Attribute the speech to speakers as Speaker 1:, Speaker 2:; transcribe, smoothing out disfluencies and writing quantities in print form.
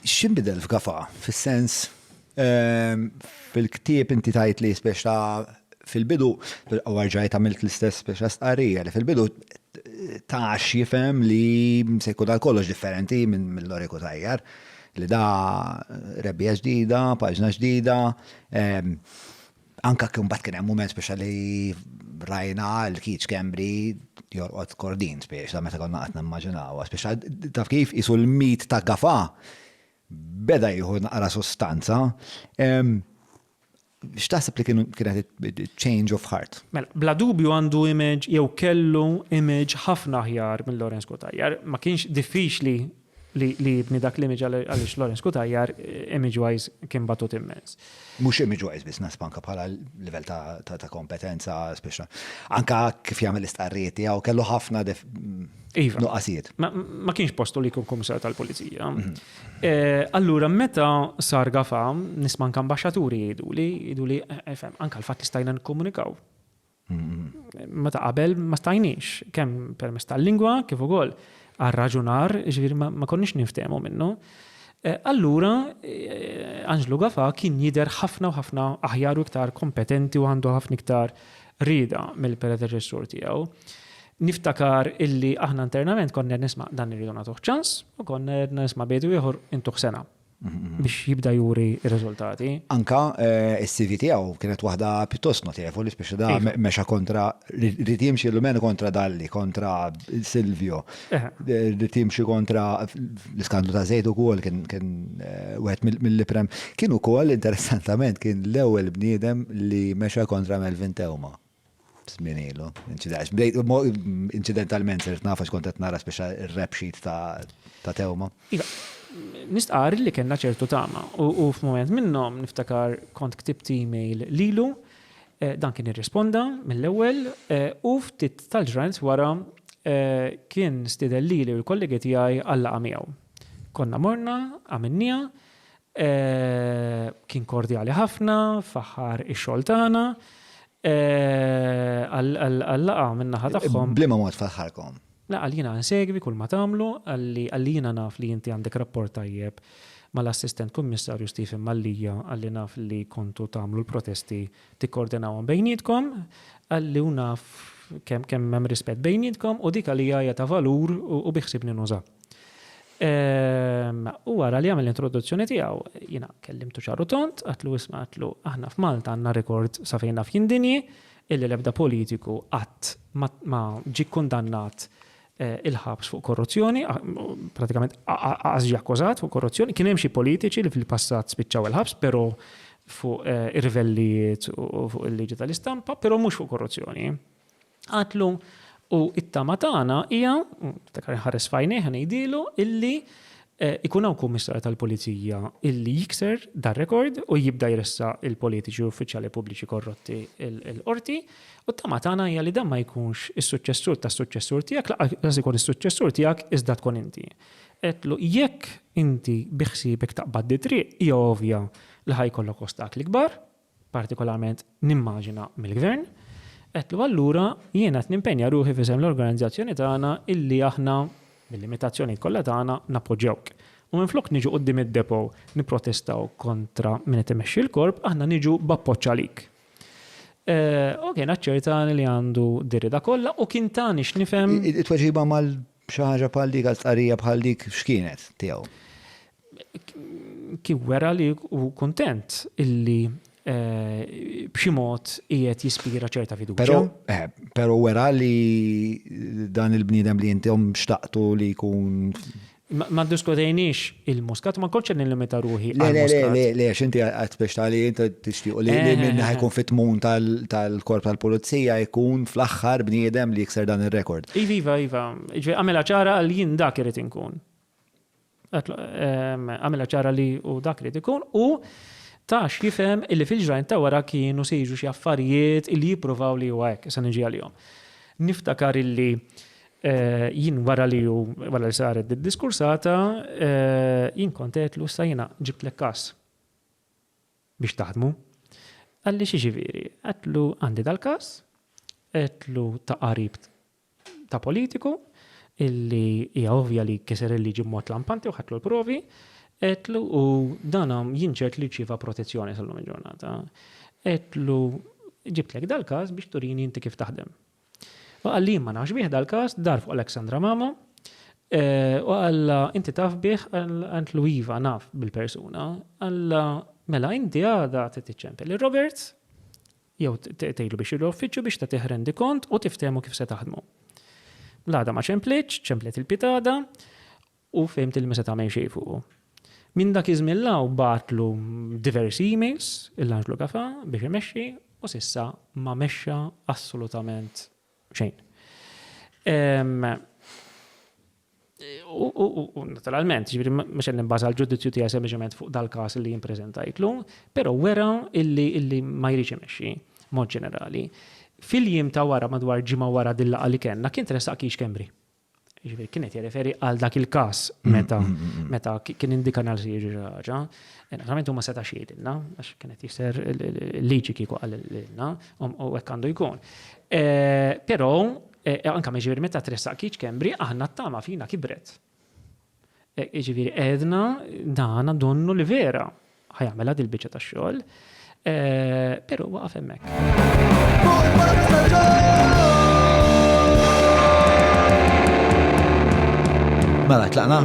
Speaker 1: x'inbidel f'Gafa, fis-sens fil-ktieb inti tajt li speċa fil-bidu, għarġajt għamilt l-istess speċa stqarrija li fil-bidu tax jifhem li se jkun kollox differenti minn mill-Loriku Tajjar, li da rebbija ġdida, paġna ġdida, anka kien bat kien hemm mument speċa li rajna l-kiċ Kembri jorqod kordin speċa meta konna qed nimmaġinawha, speċa taf kif isu l-mit ta' Gafa beda jieħu naqra sostanza. X'taħseb li kienet change of heart?
Speaker 2: Mela, bla dubju għandu image jew kellu image ħafna aħjar minn Lawrence Kutajjar. Ma kienx diffiċli li jibni dak l-image għaliex Lawrence Kutajjar image-wise kien batut immens.
Speaker 1: Mhux image-wise biss nasbanka bħala livell ta' kompetenza speċa. Anka kif jagħmel l-istqarrijiet tiegħu kellu ħafna nuqqasijiet.
Speaker 2: Ma kienx postu li jkun kummissar tal-Pulizija. Allura meta sar Gafa nisma' anke ambaxxaturi jgħidu li anke l-fatt li stajna nikkomunikaw. Meta qabel ma stajniex kemm permezz tal-lingwa kif ukoll għal-raġunar, ġviri ma konniex niftehmu minnu. Allura, Angelo Gafa kien jider ħafna u ħafna aħjar u iktar kompetenti u għandu ħafna iktar rida mill-predeċessur tiegħu. Niftakar illi aħna internament konna nisma' dan irridu nagħtuh ċans u konna nisma' bejtu ieħor intuħ sena biex jibda juri r-riżultati.
Speaker 1: Anka s-CV tiegħu kienet waħda pjuttost notevoli speċi da mexa kontra rid jimxi l-lumenu kontra Dalli, kontra Silvio. Rid jimxi kontra l-iskandlu ta' Zejt ukoll kien wieħed mill-Iprem. Kien ukoll interessantament kien l-ewwel bniedem li mexa kontra Melvin Teuma. Sminilu, incidentalment sirt nafax kont qed nara speċa ir-rap sheet ta' Teuma.
Speaker 2: Nistqar li kellna ċertu tama u f'mument minnhom niftakar kont ktibt email lilu, dan kien irrisponda mill-ewwel u ftit tal-ġranet wara kien stidel lili u l-kollegi tiegħi għallaqa miegħu. Konna morna, għamilnija, kien kordjali ħafna, faħħar ix-xogħol tagħna, għallaqa min-naħa tagħhom.
Speaker 1: Bliema mod faħħarkom.
Speaker 2: La, għallina nsegwi kull ma tagħmlu, għallina naf li inti għandek rapport tajjeb mal-assistent kummissarju Stephen Mallija, għalli naf li kontu tagħmlu l-protesti tikkoordinawhom bejnietkom, għalli naf kemm hemm rispett bejnietkom u dik għalija hija ta' valur u biħsibni nuża. U wara li għamel l-introduzzjoni tiegħu jiena kellimtu ċaru tont, għatlu aħna f'Malta għandna rekord sa fejn naf jien dinji illi l-ebda politiku qatt ma ġie kundannat il-ħabs fuq korruzzjoni, pratikament għażġi akkużat fuq korruzzjoni. Kien hemm xi politiċi li fil-passat spiċċaw il-ħabs, però fuq ir-rivellijiet u fuq il-liġi tal-istampa, però mhux fuq korruzzjoni. Għatlu u it-tama tagħna hija, ftakar ħares fajnejh ngħidilu illi ikun hawn kummissarju tal-Pulizija illi jikser dar rekord u jibda jressa il-politiċi u uffiċjali pubbliċi korrotti l-qorti u t-tama tagħna hija li dan ma jkunx is-suċċessur tas-suċċessur tiegħek, laqas ikun is-suċċessur tiegħek iżda tkun inti. Qedlu jekk inti biħsiebek taqbad di triq hija ovvja li ħajkollok ostakli kbar, partikolarment nimmaġina mill-gvern, qedlu allura jiena qed nimpenja ruħi fisem l-organizzazzjoni tagħna illi aħna mill-limitazzjoni kollha tagħna nappoġġjawk. U minflok niġu qudiem id-depo nipprotestaw kontra min qed imexxi l-korp, aħna niġu b'appoġġ għalik. U kien aċċertani li għandu dirida kollha u kien tani x'nifhem.
Speaker 1: It-tweġiba mal xi ħaġa bħal dik għal-qarrija bħal dik x'kienet tiegħu?
Speaker 2: Kien wera li u kuntent illi b'xi mod qiegħed jispira ċerta fiduċja.
Speaker 1: Però wera li dan il-bniedem li intom xtaqtu li jkun
Speaker 2: ma diskutejniex il-Muscat, ma kontx nillimita ruħi
Speaker 1: għal-Muscat. Le, x'inti qed biex tali inti tixtiequ li minn ħajkun fit-tmun tal-korp tal-pulizija jkun fl-aħħar bniedem li jikser dan ir-rekord.
Speaker 2: Iva. Għamela ċara għal jien dak irid inkun. Għamela ċara li u dak irid ikun u tax jifhem illi fil-ġrajn ta' wara kienu se jiġu xi affarijiet illi jippruvaw li huwa hekk se niġi għalihom. Niftakar illi jien wara li saret id-diskursata jien kont qedlu sa jiena ġibtlek każ biex taħdmu. Għalli xi ġifieri, qedlu għandi dal-każ, qedlu ta' qarib ta' politiku illi hija ovvja li kiser il-liġi b'mod lampanti u ħadlu l-provi. Etlu u danam jinċert li ċiva protezzjoni sal-lum il-ġurnata. Etlu ġibtlek dal-każ biex turini inti kif taħdem. U għalli ma nafx bih dal-każ dar fuq Aleksandra Mamo u għalla inti taf bih għantlu iva naf bil-persuna għalla mela inti għada t-tċempel il-Roberts jew tejlu biex il-uffiċu biex ta' tiħrendi kont u tiftemu kif se taħdmu. L-għada ma ċemplet il-pitada u fimt il-mesa ta' xej fuqu. Min dak iżmillaw batlu diversi emails il-lanġlu kafa biex imexxi u sissa ma mexxa assolutament xejn. U naturalment, ġifieri mhux qed nibbaża l-ġudizzju tiegħi sempliċement fuq dal-każ li jippreżentajtlu, però wera illi ma jridx imexxi mod ġenerali. Fil-jiem ta' wara madwar ġimgħa wara dil-laqgħa li kellna kien tressaq kiex Kembri. Ġifieri kienet jirreferi għal dak il-każ meta kien indikana li jiġi ħaġa. Naturalment huma seta' xhiedilna għax kienet jisser liġi kieku qalilna u hekk għandu jkun. Però anke ġifieri meta tressaq kiex Kembri aħna t-tama fina kibret. Ġifieri qegħdna dana donnu li vera ħajamela dil-biċċa tax-xogħol. Però waqaf hemmhekk.
Speaker 1: Mela, tlaqna?